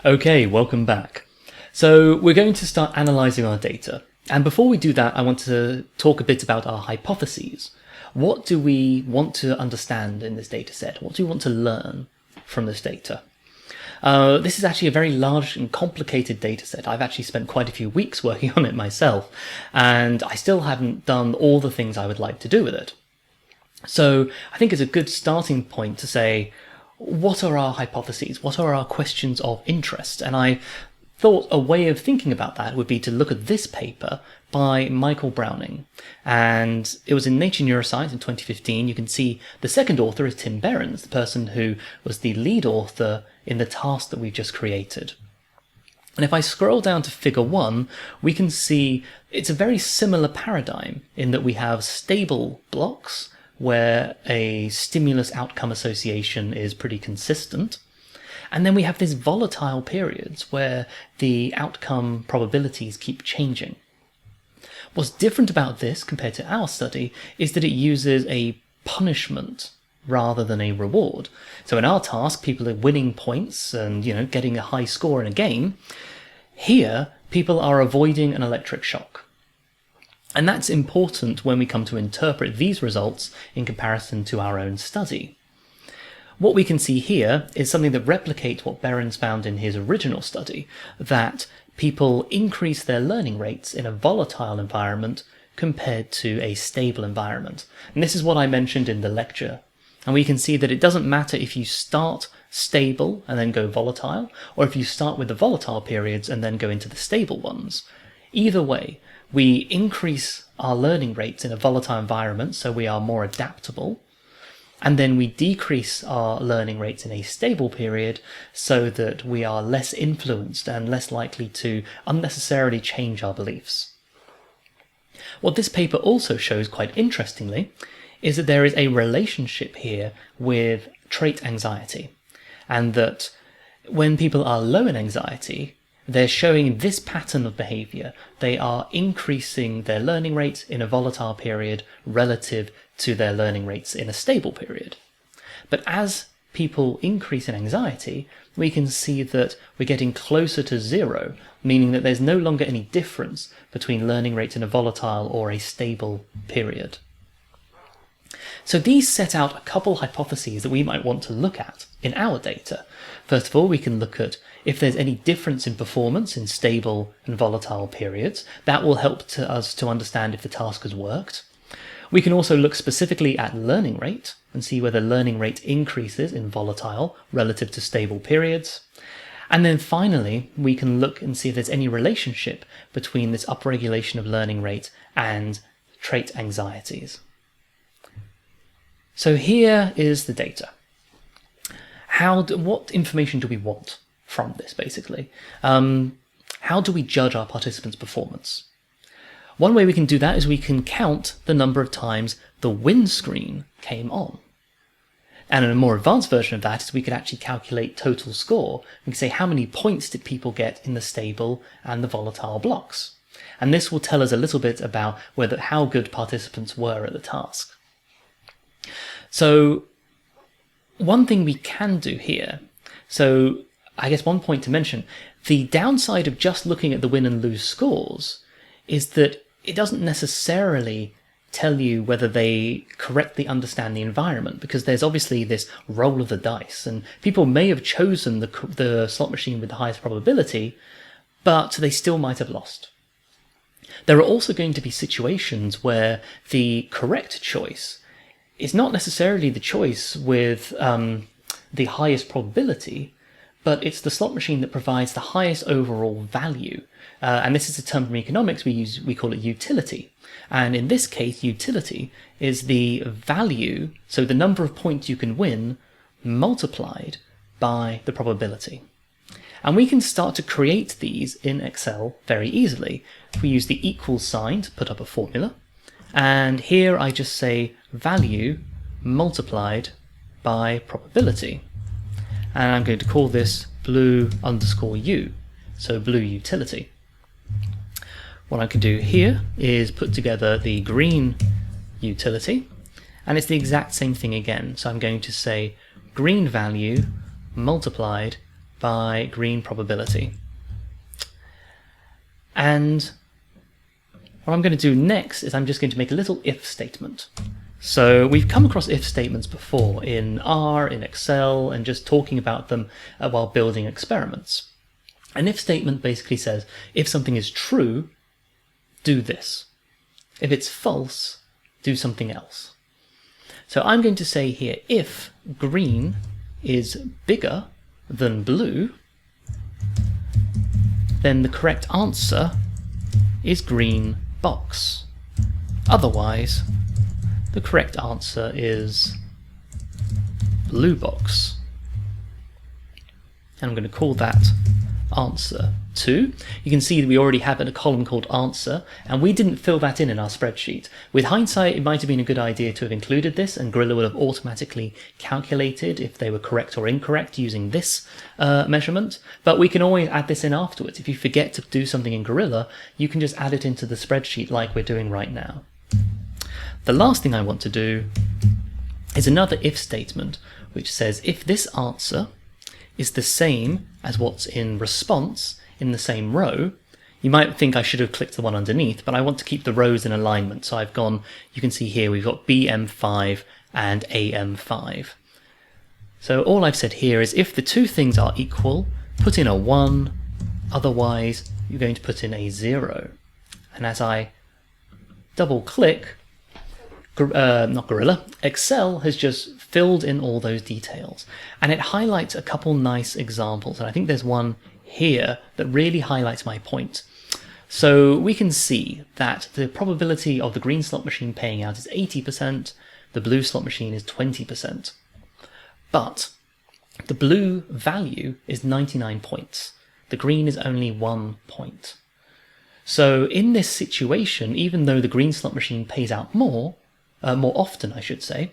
Okay, welcome back. So we're going to start analysing our data. And before we do that, I want to talk a bit about our hypotheses. What do we want to understand in this data set? What do we want to learn from this data? This is actually a very large and complicated data set. I've actually spent quite a few weeks working on it myself, and I still haven't done all the things I would like to do with it. So I think it's a good starting point to say, what are our hypotheses? What are our questions of interest? And I thought a way of thinking about that would be to look at this paper by Michael Browning. And it was in Nature Neuroscience in 2015. You can see the second author is Tim Behrens, the person who was the lead author in the task that we've just created. And if I scroll down to figure 1, we can see it's a very similar paradigm in that we have stable blocks where a stimulus outcome association is pretty consistent. And then we have these volatile periods where the outcome probabilities keep changing. What's different about this compared to our study is that it uses a punishment rather than a reward. So in our task, people are winning points and, getting a high score in a game. Here, people are avoiding an electric shock. And that's important when we come to interpret these results in comparison to our own study. What we can see here is something that replicates what Behrens found in his original study, that people increase their learning rates in a volatile environment compared to a stable environment. And this is what I mentioned in the lecture. And we can see that it doesn't matter if you start stable and then go volatile, or if you start with the volatile periods and then go into the stable ones. Either way, we increase our learning rates in a volatile environment, so we are more adaptable, and then we decrease our learning rates in a stable period so that we are less influenced and less likely to unnecessarily change our beliefs. What this paper also shows, quite interestingly, is that there is a relationship here with trait anxiety, and that when people are low in anxiety, they're showing this pattern of behavior. They are increasing their learning rates in a volatile period relative to their learning rates in a stable period. But as people increase in anxiety, we can see that we're getting closer to zero, meaning that there's no longer any difference between learning rates in a volatile or a stable period. So these set out a couple hypotheses that we might want to look at in our data. First of all, we can look at if there's any difference in performance in stable and volatile periods. That will help us to understand if the task has worked. We can also look specifically at learning rate and see whether learning rate increases in volatile relative to stable periods. And then finally, we can look and see if there's any relationship between this upregulation of learning rate and trait anxieties. So here is the data. What information do we want from this, basically? How do we judge our participants' performance? One way we can do that is we can count the number of times the win screen came on. And in a more advanced version of that is we could actually calculate total score. We can say how many points did people get in the stable and the volatile blocks. And this will tell us a little bit about how good participants were at the task. So one thing we can do here, so I guess one point to mention, the downside of just looking at the win and lose scores is that it doesn't necessarily tell you whether they correctly understand the environment, because there's obviously this roll of the dice, and people may have chosen the slot machine with the highest probability, but they still might have lost. There are also going to be situations where the correct choice is not necessarily the choice with the highest probability, but it's the slot machine that provides the highest overall value. And this is a term from economics we call it utility. And in this case, utility is the value, so the number of points you can win multiplied by the probability. And we can start to create these in Excel very easily. We use the equals sign to put up a formula. And here I just say value multiplied by probability. And I'm going to call this blue_u, so blue utility. What I can do here is put together the green utility, and it's the exact same thing again. So I'm going to say green value multiplied by green probability. And what I'm going to do next is I'm just going to make a little if statement. So we've come across if statements before in R, in Excel, and just talking about them while building experiments. An if statement basically says, if something is true, do this. If it's false, do something else. So I'm going to say here, if green is bigger than blue, then the correct answer is green box. Otherwise, the correct answer is blue box. And I'm going to call that answer 2. You can see that we already have a column called answer, and we didn't fill that in our spreadsheet. With hindsight, it might have been a good idea to have included this, and Gorilla would have automatically calculated if they were correct or incorrect using this measurement, but we can always add this in afterwards. If you forget to do something in Gorilla, you can just add it into the spreadsheet like we're doing right now. The last thing I want to do is another if statement, which says if this answer is the same as what's in response in the same row, you might think I should have clicked the one underneath, but I want to keep the rows in alignment. So I've gone, you can see here, we've got BM5 and AM5. So all I've said here is if the two things are equal, put in a 1, otherwise you're going to put in a 0. And as I double click, not Gorilla, Excel has just filled in all those details, and it highlights a couple nice examples, and I think there's one here that really highlights my point. So we can see that the probability of the green slot machine paying out is 80%, the blue slot machine is 20%, but the blue value is 99 points, the green is only 1 point. So in this situation, even though the green slot machine pays out more often, I should say,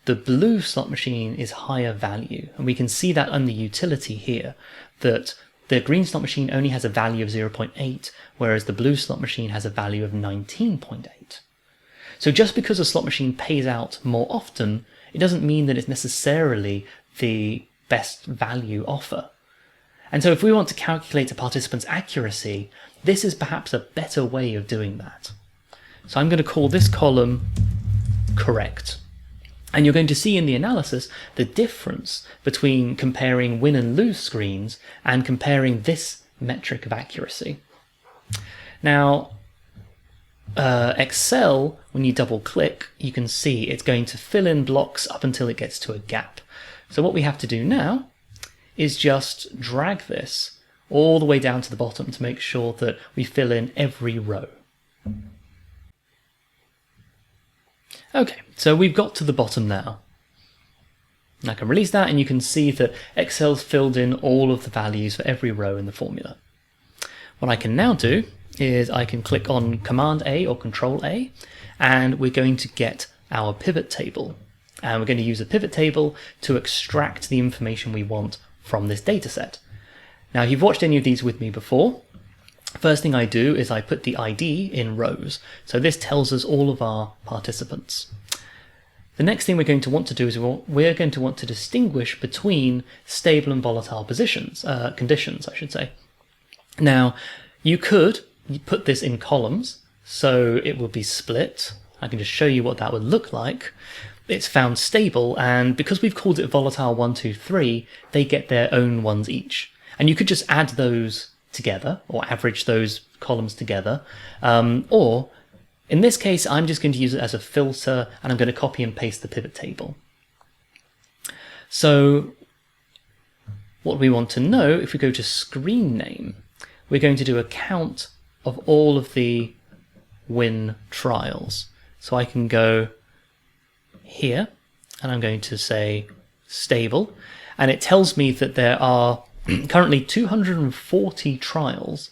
the blue slot machine is higher value. And we can see that on the utility here, that the green slot machine only has a value of 0.8, whereas the blue slot machine has a value of 19.8. So just because a slot machine pays out more often, it doesn't mean that it's necessarily the best value offer. And so if we want to calculate a participant's accuracy, this is perhaps a better way of doing that. So I'm going to call this column correct. And you're going to see in the analysis the difference between comparing win and lose screens and comparing this metric of accuracy. Now, Excel, when you double click, you can see it's going to fill in blocks up until it gets to a gap. So what we have to do now is just drag this all the way down to the bottom to make sure that we fill in every row. Okay, so we've got to the bottom now. And I can release that, and you can see that Excel's filled in all of the values for every row in the formula. What I can now do is I can click on Command A or Control A, and we're going to get our pivot table. And we're going to use a pivot table to extract the information we want from this data set. Now, if you've watched any of these with me before, first thing I do is I put the ID in rows. So this tells us all of our participants. The next thing we're going to want to do is we're going to want to distinguish between stable and volatile conditions, I should say. Now, you could put this in columns, so it would be split. I can just show you what that would look like. It's found stable, and because we've called it volatile 1, 2, 3, they get their own ones each. And you could just add those together or average those columns together, or in this case I'm just going to use it as a filter, and I'm going to copy and paste the pivot table. So what we want to know, if we go to screen name, we're going to do a count of all of the win trials. So I can go here and I'm going to say stable, and it tells me that there are currently 240 trials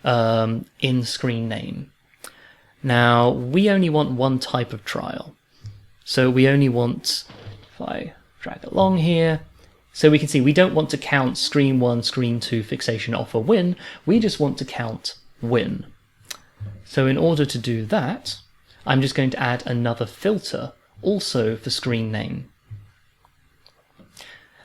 in screen name. Now, we only want one type of trial. So we only want, if I drag along here, so we can see we don't want to count screen 1, screen 2, fixation, offer, win. We just want to count win. So in order to do that, I'm just going to add another filter also for screen name.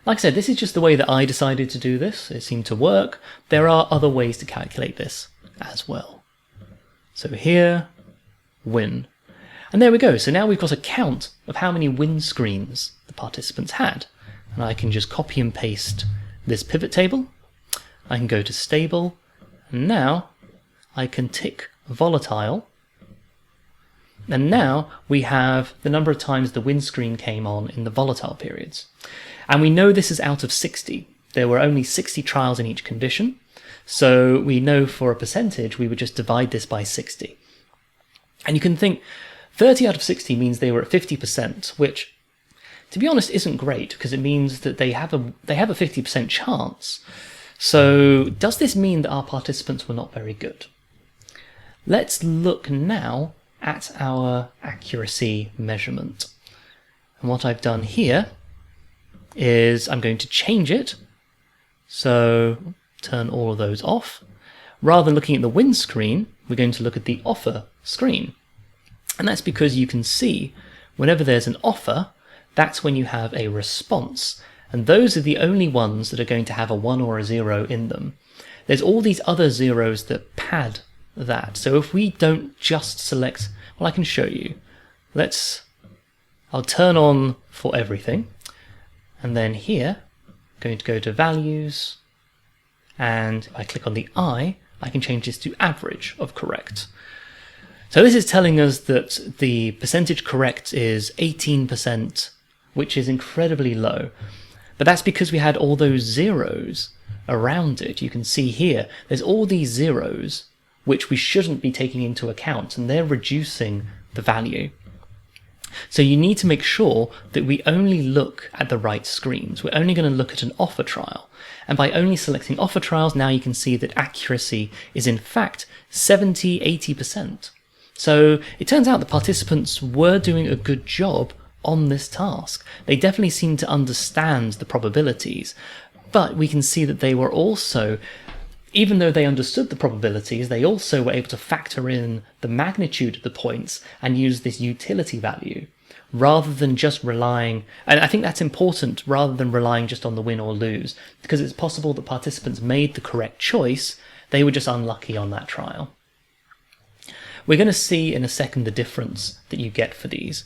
Like I said, this is just the way that I decided to do this. It seemed to work. There are other ways to calculate this as well. So here, win. And there we go. So now we've got a count of how many win screens the participants had. And I can just copy and paste this pivot table. I can go to stable. And now I can tick volatile. And now we have the number of times the win screen came on in the volatile periods. And we know this is out of 60. There were only 60 trials in each condition. So we know for a percentage, we would just divide this by 60. And you can think 30 out of 60 means they were at 50%, which, to be honest, isn't great because it means that they have a 50% chance. So does this mean that our participants were not very good? Let's look now at our accuracy measurement. And what I've done here is I'm going to change it. So turn all of those off. Rather than looking at the win screen, we're going to look at the offer screen. And that's because you can see whenever there's an offer, that's when you have a response. And those are the only ones that are going to have a 1 or a 0 in them. There's all these other zeros that pad that. So if we don't just select, well, I can show you. I'll turn on for everything. And then here, I'm going to go to values. And if I click on the I can change this to average of correct. So this is telling us that the percentage correct is 18%, which is incredibly low. But that's because we had all those zeros around it. You can see here, there's all these zeros which we shouldn't be taking into account, and they're reducing the value. So you need to make sure that we only look at the right screens. We're only going to look at an offer trial. And by only selecting offer trials, now you can see that accuracy is in fact 70–80%. So it turns out the participants were doing a good job on this task. They definitely seem to understand the probabilities, but we can see that they were also, even though they understood the probabilities, they also were able to factor in the magnitude of the points and use this utility value rather than just relying, and I think that's important, rather than relying just on the win or lose, because it's possible that participants made the correct choice, they were just unlucky on that trial. We're going to see in a second the difference that you get for these.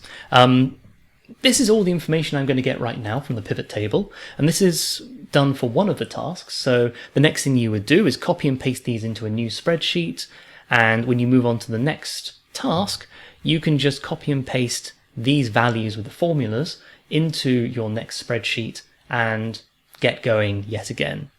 This is all the information I'm going to get right now from the pivot table, and this is done for one of the tasks. So the next thing you would do is copy and paste these into a new spreadsheet, and when you move on to the next task, you can just copy and paste these values with the formulas into your next spreadsheet and get going yet again.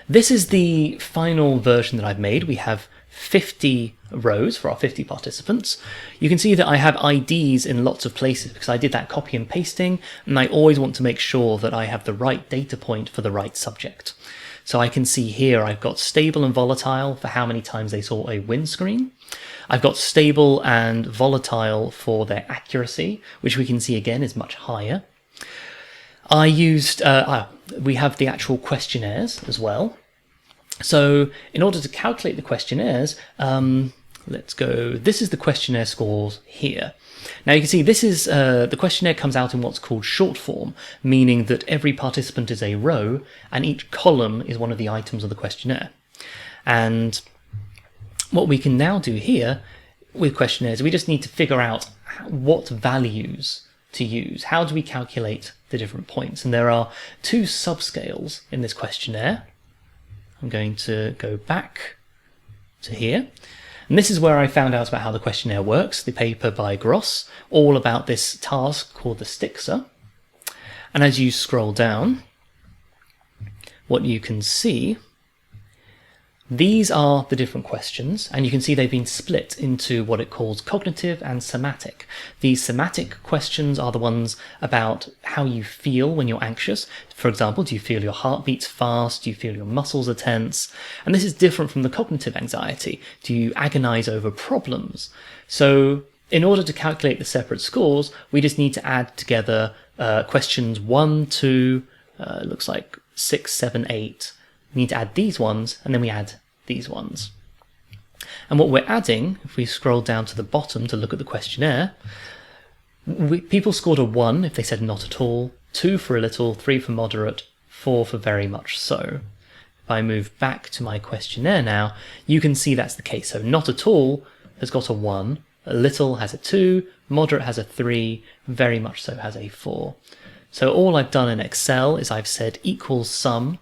This is the final version that I've made. We have 50 rows for our 50 participants. You can see that I have IDs in lots of places because I did that copy and pasting, and I always want to make sure that I have the right data point for the right subject. So I can see here I've got stable and volatile for how many times they saw a win screen. I've got stable and volatile for their accuracy, which we can see again is much higher. I used, we have the actual questionnaires as well. So in order to calculate the questionnaires, let's go, this is the questionnaire scores here. Now you can see this is, the questionnaire comes out in what's called short form, meaning that every participant is a row and each column is one of the items of the questionnaire. And what we can now do here with questionnaires, we just need to figure out what values to use. How do we calculate the different points? And there are two subscales in this questionnaire. I'm going to go back to here. And this is where I found out about how the questionnaire works, the paper by Gross, all about this task called the Stixer. And as you scroll down, what you can see, these are the different questions, and you can see they've been split into what it calls cognitive and somatic. These somatic questions are the ones about how you feel when you're anxious. For example, do you feel your heart beats fast? Do you feel your muscles are tense? And this is different from the cognitive anxiety. Do you agonize over problems? So in order to calculate the separate scores, we just need to add together questions 1 to, looks like 6, 7, 8. We need to add these ones, and then we add these ones. And what we're adding, if we scroll down to the bottom to look at the questionnaire, people scored a 1 if they said not at all, 2 for a little, 3 for moderate, 4 for very much so. If I move back to my questionnaire now, you can see that's the case. So not at all has got a 1, a little has a 2, moderate has a 3, very much so has a 4. So all I've done in Excel is I've said equals sum,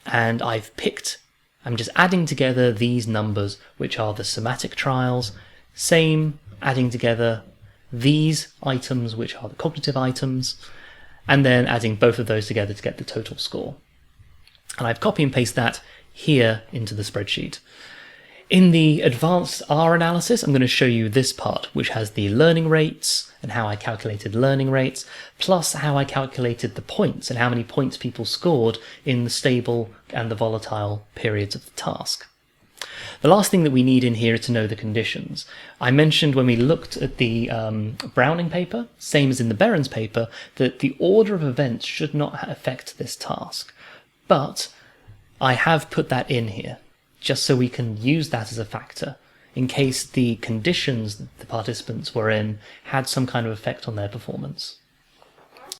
and I'm just adding together these numbers, which are the somatic trials, same adding together these items, which are the cognitive items, and then adding both of those together to get the total score. And I've copy and paste that here into the spreadsheet. In the advanced R analysis, I'm going to show you this part, which has the learning rates and how I calculated learning rates, plus how I calculated the points and how many points people scored in the stable and the volatile periods of the task. The last thing that we need in here is to know the conditions. I mentioned when we looked at the Browning paper, same as in the Behrens paper, that the order of events should not affect this task. But I have put that in here, just so we can use that as a factor, in case the conditions that the participants were in had some kind of effect on their performance.